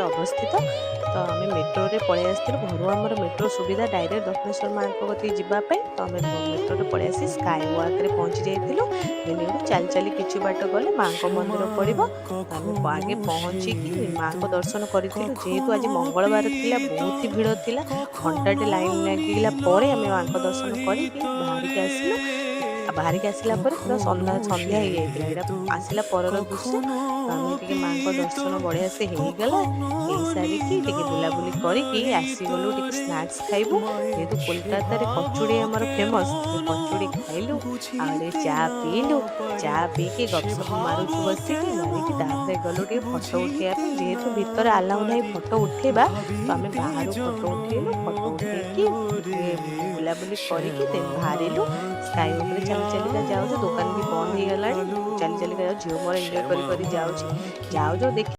अवस्थित। तो आम मेट्रो रे पलि आसलु घर आमर मेट्रो सुविधा डायरेक्ट दक्षिणेश्वर माँ कती जावाई। तो आम मेट्रो रे पलि आसी स्काई वाक रे पहुँची जाइलु। देन एठू चली चली किछि बाट गले माँ को मंदिर पड़ो। तो आम आगे पहुँचिकी माँ को दर्शन करूँ। जेहेतु आज मंगलवार थिला बहुत ही भिड़ थिला। घंटाटे लाइन लगिला आम माँ को दर्शन करके बाहर के आसिलु। बाहर के आसला पूरा संध्या संध्या हो जाता है आसला पर दृश्य। तो आम टे माँ को दर्शन बढ़िया से होगला हो सारिकी टे बुलाबुली करके आसीगलु टे स्नाक्स खाइबू। जेहेतु कोलकाता रे कचुड़ी आमर फेमस कचुड़ी खाइलु आगे चा पीलु। चा पी के गपसप मारुचु बसिकी मारिकी तापर गलु टे फटो उठेबापी। जेहेतु भितर आलाउ ना फटो उठेबा तो आम बाहर फटो उठेलु। फटो उठेकी बुलाबुली करके बाहरिलु। स्काई ऊपर चली चलिका जाऊँ दुकान भी बंद हो गला। चली चलिका जाऊँ झील मोर एंजॉय कर जाऊँ जाऊँ देखी